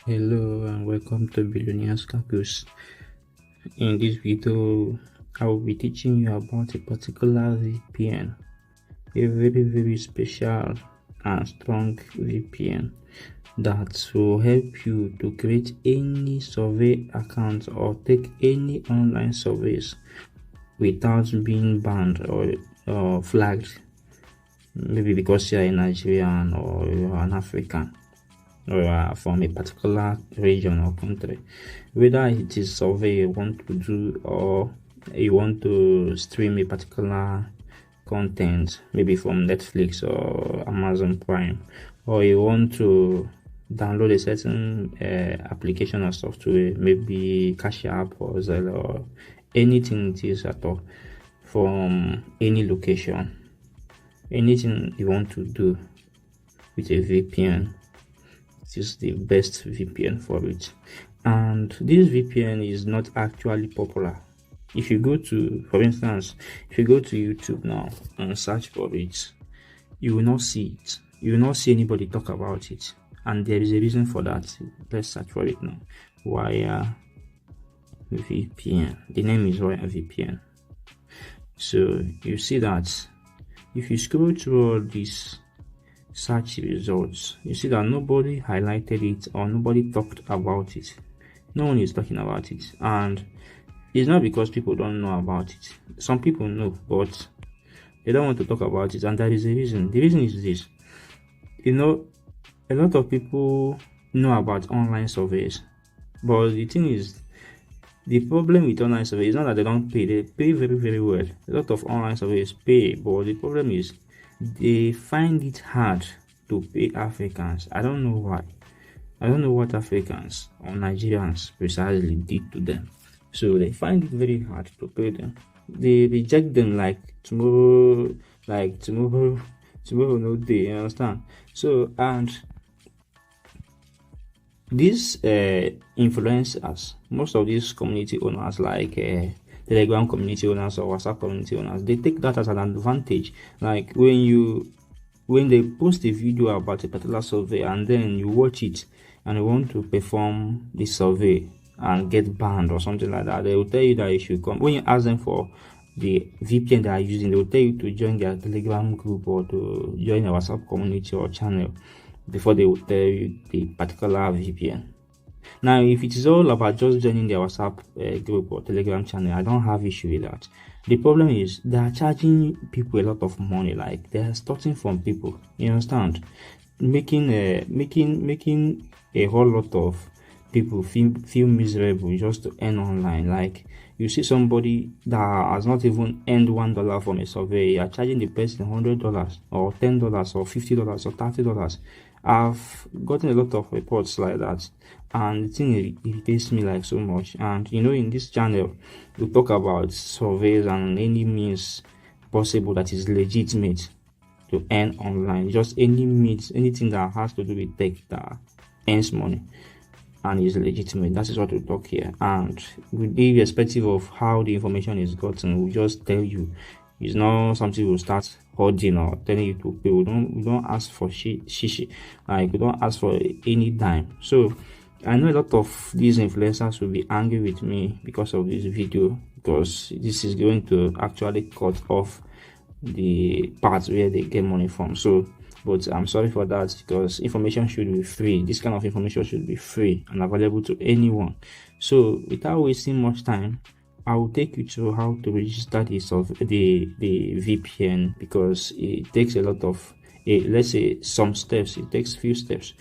Hello and welcome to Billionaire's Campus. In this video, I will be teaching you about a particular VPN, a very special and strong VPN that will help you to create any survey account or take any online surveys without being banned or flagged, maybe because you're a Nigerian or you're an African, or from a particular region or country. Whether it is survey you want to do or you want to stream a particular content, maybe from Netflix or Amazon Prime, or you want to download a certain application or software, maybe Cash App or Zelle or anything it is at all, from any location, anything you want to do with a VPN, is the best VPN for it. And this VPN is not actually popular. If you go to, for instance, if you go to YouTube now and search for it, you will not see it. You will not see anybody talk about it. And there is a reason for that. Let's search for it now. Wire VPN. The name is Wire VPN. So you see that if you scroll through all these search results, you see that nobody highlighted it or nobody talked about it. No one is talking about it, and it's not because people don't know about it. Some people know, but they don't want to talk about it, and there is a reason. The reason is this: a lot of people know about online surveys, but the thing is, the problem with online surveys is not that they don't pay. They pay very well. A lot of online surveys pay, but the problem is they find it hard to pay Africans. I don't know why. I don't know what Africans or Nigerians precisely did to them. So they find it very hard to pay them. They reject them like tomorrow no day, you understand? So, and these influencers, most of these community owners like Telegram community owners or WhatsApp community owners, they take that as an advantage. Like when they post a video about a particular survey and then you watch it and you want to perform the survey and get banned or something like that, they will tell you that you should come. When you ask them for the VPN they are using, they will tell you to join their Telegram group or to join a WhatsApp community or channel before they will tell you the particular VPN. Now, if it is all about just joining their WhatsApp group or Telegram channel, I don't have issue with that. The problem is they are charging people a lot of money. Like they are starting from people, you understand, making a whole lot of people feel miserable just to earn online. Like you see somebody that has not even earned $1 from a survey, you are charging the person $100 or $10 or $50 or $30. I've gotten a lot of reports like that, and the thing irritates me like so much. And in this channel we talk about surveys and any means possible that is legitimate to earn online. Just any means, anything that has to do with tech that earns money and is legitimate. That is what we talk here, and irrespective of how the information is gotten, we just tell you. It's not something we'll start holding or telling you to pay. We don't ask for shishi. Like we don't ask for any dime. So I know a lot of these influencers will be angry with me because of this video, because this is going to actually cut off the parts where they get money from. So, but I'm sorry for that, because information should be free. This kind of information should be free and available to anyone. So without wasting much time, I will take you through how to register the VPN, because it takes a lot of let's say some steps. It takes few steps,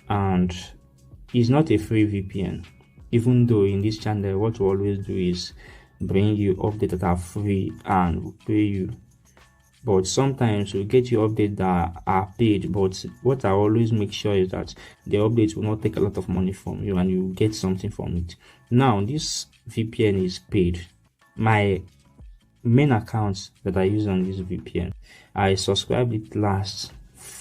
and it's not a free VPN. Even though in this channel what we always do is bring you updates that are free and will pay you, but sometimes we get you updates that are paid. But what I always make sure is that the updates will not take a lot of money from you and you get something from it. Now this VPN is paid. My main account that I use on this VPN, I subscribed it last,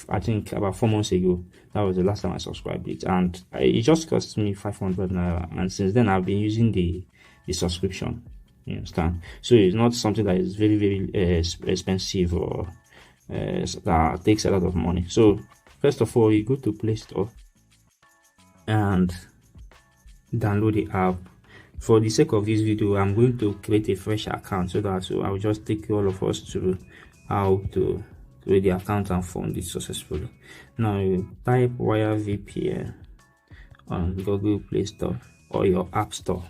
I think about 4 months ago. That was the last time I subscribed it, and it just cost me 500 naira, and since then I've been using the subscription. You understand? So it's not something that is very expensive or that takes a lot of money. So first of all, you go to Play Store and download the app. For the sake of this video, I'm going to create a fresh account so that I'll just take all of us through how to create the account and fund it successfully. Now you type Wire VPN on Google Play Store or your App Store.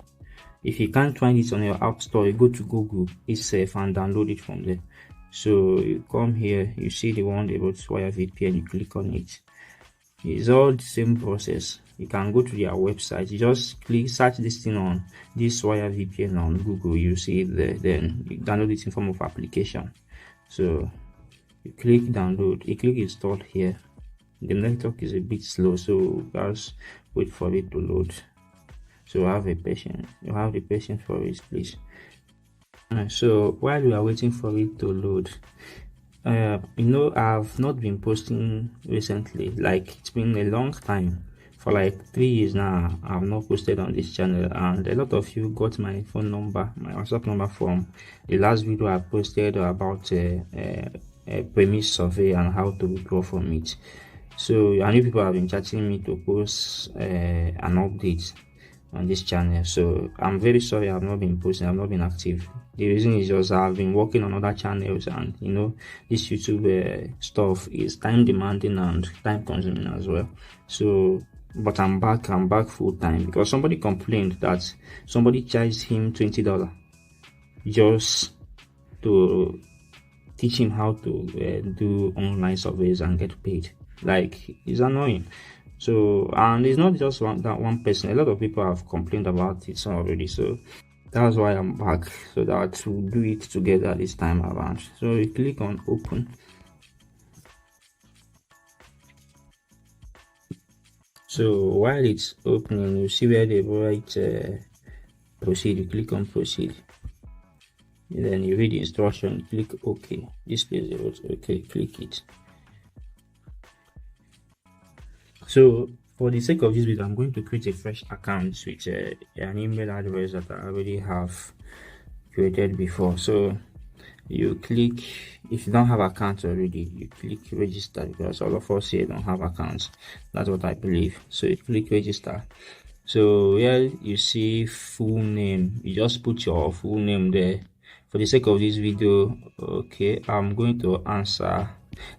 If you can't find it on your App Store, you go to Google itself and download it from there. So you come here, you see the one about Wire VPN, you click on it. It's all the same process. You can go to their website, you just search this thing on this Wire VPN on Google, you see it there, then you download it in form of application. So you click download, you click install here. The network is a bit slow, so just wait for it to load. So have the patience for it, please. So while we are waiting for it to load, I've not been posting recently. Like, it's been a long time. For like 3 years now, I've not posted on this channel, and a lot of you got my phone number, my WhatsApp number from the last video I posted about a premise survey and how to withdraw from it. So I know people have been chatting me to post an update on this channel, so I'm very sorry I've not been posting, I've not been active. The reason is just I've been working on other channels, and this YouTube stuff is time demanding and time consuming as well. So but I'm back full time, because somebody complained that somebody charged him $20 just to teach him how to do online surveys and get paid. Like, it's annoying. So, and it's not just that one person, a lot of people have complained about it already. So that's why I'm back, so that we'll do it together this time around. So you click on open. So while it's opening, you see where they write proceed. You click on proceed, and then you read the instruction, click OK. This place they wrote OK, click it. So for the sake of this video, I'm going to create a fresh account with an email address that I already have created before. So you click, if you don't have accounts already, you click register, because all of us here don't have accounts. That's what I believe. So you click register. So here you see full name, you just put your full name there. For the sake of this video, okay, I'm going to answer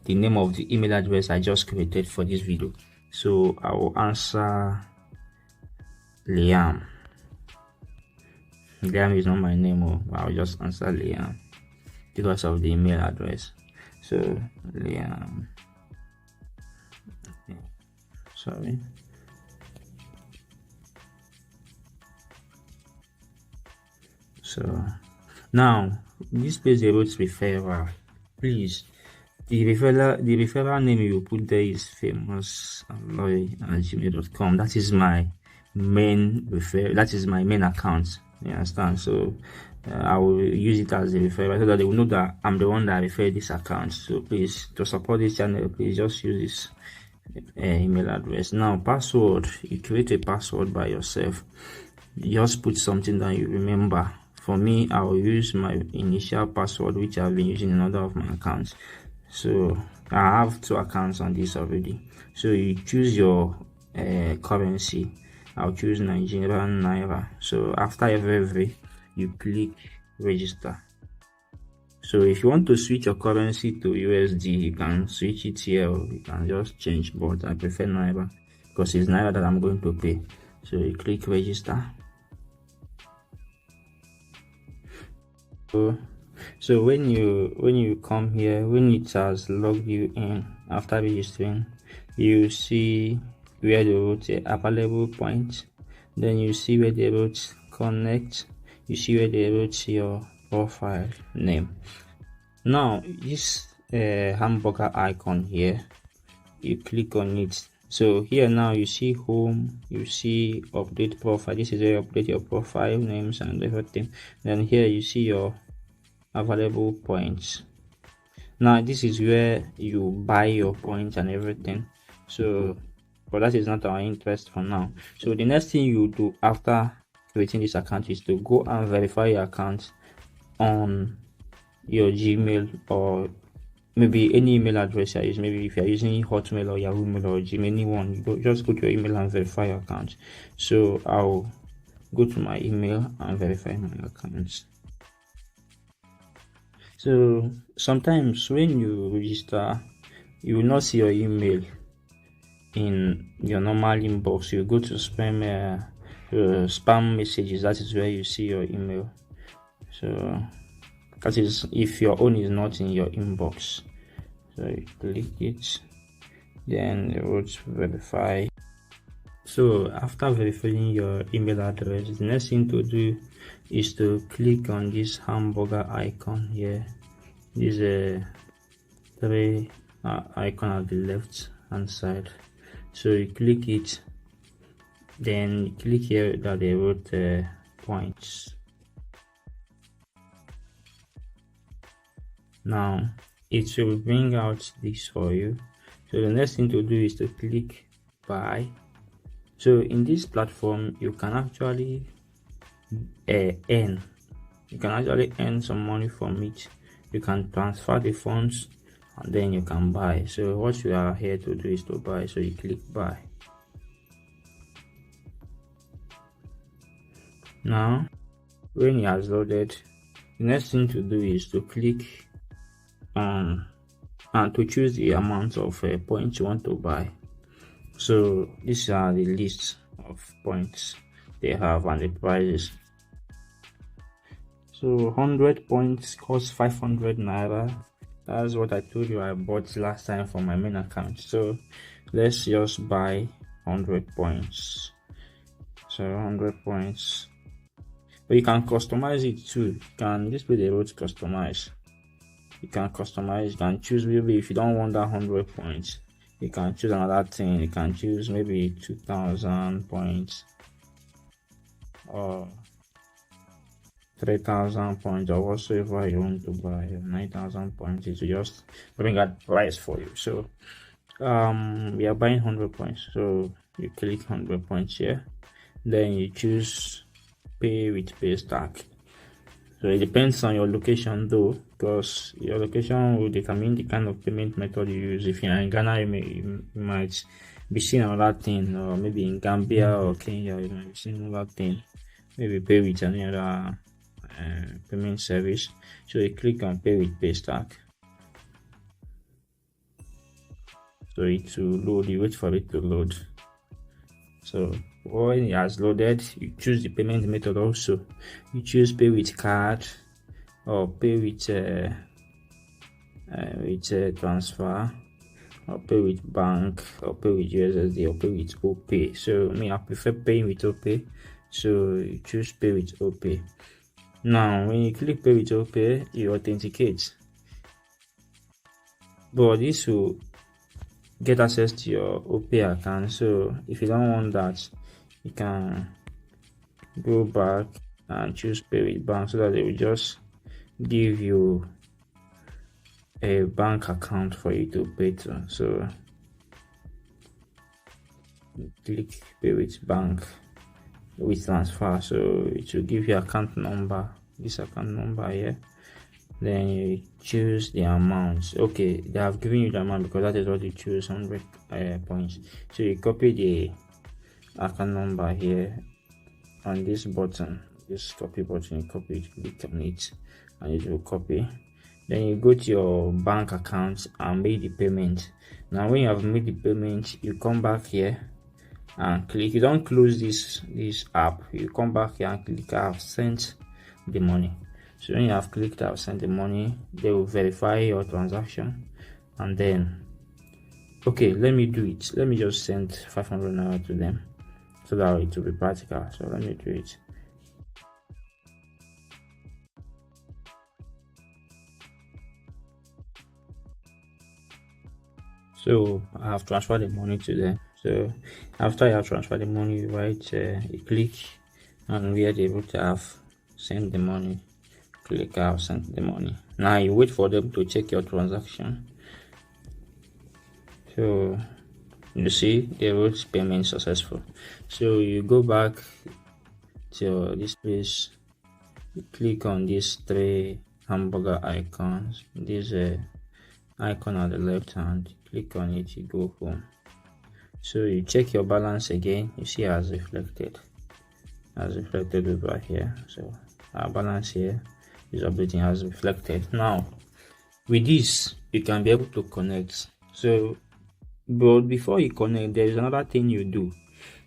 the name of the email address I just created for this video. So I will answer Liam. Liam is not my name, I'll just answer Liam because of the email address. So Liam, sorry. So now this page about referral, please. The referral name you put there is famousalloy@gmail.com. That is my main that is my main account. You understand? So I will use it as a referral so that they will know that I'm the one that referred this account. So please, to support this channel, please just use this email address. Now password, you create a password by yourself. You just put something that you remember. For me, I will use my initial password, which I've been using in other of my accounts. So I have 2 accounts on this already. So you choose your currency. I'll choose Nigerian naira. So after every you click register. So if you want to switch your currency to USD, you can switch it here, or you can just change, but I prefer naira because it's naira that I'm going to pay. So you click register. So when you come here, when it has logged you in after registering, you see where they wrote available points. Then you see where they wrote connect. You see where they wrote your profile name. Now this hamburger icon here, you click on it. So here now you see home, you see update profile. This is where you update your profile names and everything. Then here you see your available points. Now this is where you buy your points and everything. So but that is not our interest for now. So the next thing you do after creating this account is to go and verify your account on your Gmail or maybe any email address you use. Maybe if you're using Hotmail or Yahoo Mail or Gmail, anyone, just go to your email and verify your account. So I'll go to my email and verify my account. So sometimes when you register, you will not see your email in your normal inbox. You go to spam messages. That is where you see your email. So that is if your own is not in your inbox. So you click it, then you would verify. So after verifying your email address, the next thing to do is to click on this hamburger icon here. This three icon at the left hand side. So you click it, then you click here that they wrote points. Now it will bring out this for you. So the next thing to do is to click buy. So in this platform you can actually earn some money from it. You can transfer the funds and then you can buy. So what you are here to do is to buy. So you click buy. Now when it has loaded, the next thing to do is to click and to choose the amount of points you want to buy. So these are the list of points they have and the prices. So 100 points cost 500 naira. That's what I told you I bought last time for my main account. So let's just buy 100 points. So 100 points. But you can customize it too. You can display the road to customize. You can customize. You can choose, maybe if you don't want that 100 points, you can choose another thing. You can choose maybe 2,000 points or 3,000 points or whatsoever you want to buy. 9,000 points. It will just bring that price for you. So we are buying 100 points. So you click 100 points here, then you choose pay with pay stack. So it depends on your location though, because your location will determine the kind of payment method you use. If you're in Ghana, you might be seeing another thing, or maybe in Gambia or Kenya, you might be seeing another thing. Maybe pay with another payment service. So you click on pay with pay stack. So it will load. You wait for it to load. So when it has loaded, you choose the payment method also. You choose pay with card or pay with transfer, or pay with bank, or pay with USSD, or pay with OPay. So I prefer paying with OPay. So you choose pay with OPay. Now when you click pay with OPay, you authenticate. But this will get access to your OPay account. So if you don't want that, you can go back and choose pay with bank, so that they will just give you a bank account for you to pay to. So click pay with bank with transfer. So it will give you account number, this account number here. Then you choose the amount. Okay, they have given you the amount because that is what you choose, 100 points. So you copy the account number here on this button, this copy button. You copy it, click on it, and it will copy. Then you go to your bank account and make the payment. Now when you have made the payment, you come back here and click. You don't close this app. You come back here and click I have sent the money. So when you have clicked I've sent the money, they will verify your transaction, and then okay, let me do it. Let me just send 500 naira to them so that it will be practical. So let me do it. So I have transferred the money to them. So after you have transferred the money, you write, you click and where they would have sent the money. Click I've sent the money. Now you wait for them to check your transaction. So you see they wrote payment successful. So you go back to this place, you click on these three hamburger icons, this icon at the left hand, click on it, you go home. So you check your balance again, you see as reflected over here. So our balance here is updating as reflected. Now with this you can be able to connect. So but before you connect, there is another thing you do.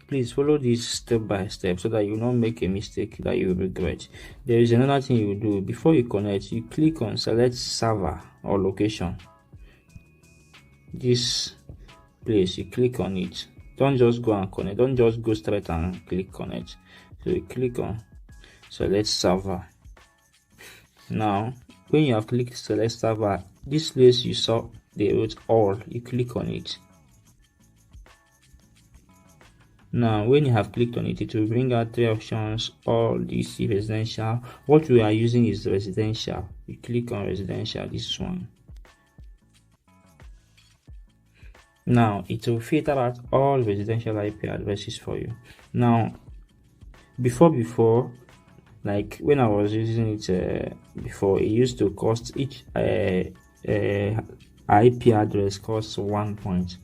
Please follow this step by step so that you will not make a mistake that you will regret. There is another thing you do. Before you connect, you click on select server or location. This place, you click on it. Don't just go and connect. Don't just go straight and click connect. So you click on select server. Now when you have clicked select server, this place you saw they wrote all, you click on it. Now when you have clicked on it, it will bring out 3 options. All this residential. What we are using is residential. You click on residential, this one. Now it will filter out all residential IP addresses for you. Now before, like when I was using it before, it used to cost each IP address costs 1 point.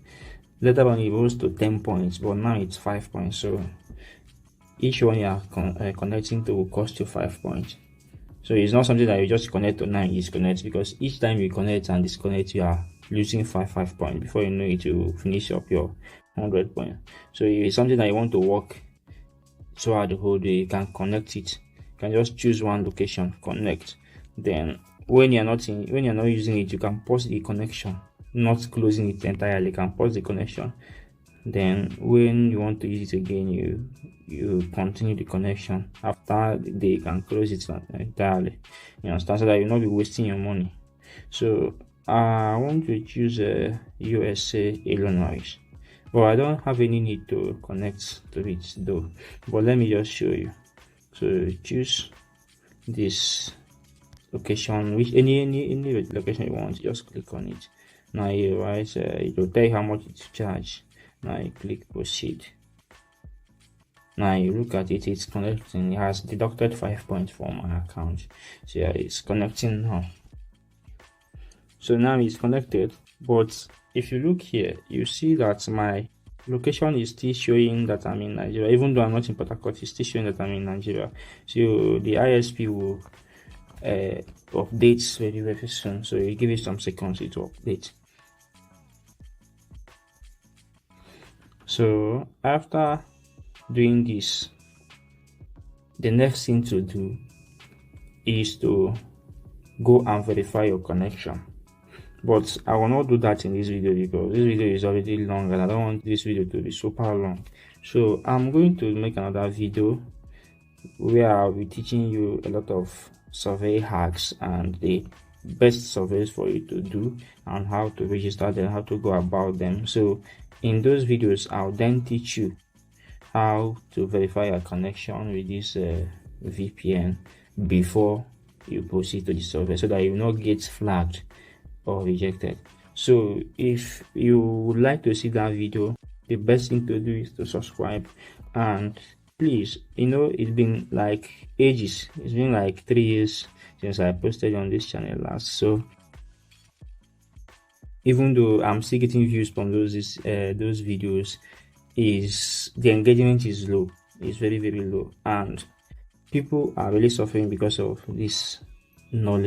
Later on it rose to 10 points, but now it's 5 points. So each one you are connecting to will cost you 5 points. So it's not something that you just connect to 9 disconnect, because each time you connect and disconnect you are losing 5 points. Before you know it, you finish up your 100 points. So if it's something that you want to work throughout the whole day, you can connect it. You can just choose one location, connect. Then when you're not using it, you can pause the connection, not closing it entirely. You can pause the connection. Then when you want to use it again, you continue the connection. After the day, you can close it entirely. You understand, so that you'll not be wasting your money. So I want to choose USA, Illinois, but I don't have any need to connect to it though. But let me just show you. So choose this location, which any location you want, just click on it. Now you write it will tell you how much it charge. Now you click proceed. Now you look at it, it's connecting. It has deducted 5 points from my account. So yeah, it's connecting now. So now it's connected, but if you look here, you see that my location is still showing that I'm in Nigeria. Even though I'm not in Port Harcourt, it's still showing that I'm in Nigeria. So the ISP will update very soon. So you give it some seconds, it will update. So after doing this, the next thing to do is to go and verify your connection. But I will not do that in this video because this video is already long and I don't want this video to be super long. So I'm going to make another video where I'll be teaching you a lot of survey hacks and the best surveys for you to do and how to register them, how to go about them. So in those videos, I'll then teach you how to verify your connection with this VPN before you proceed to the survey, so that you will not get flagged or rejected. So if you would like to see that video, the best thing to do is to subscribe. And please, it's been like ages, it's been like 3 years since I posted on this channel last. So even though I'm still getting views from those videos, the engagement is low. It's very low, and people are really suffering because of this knowledge.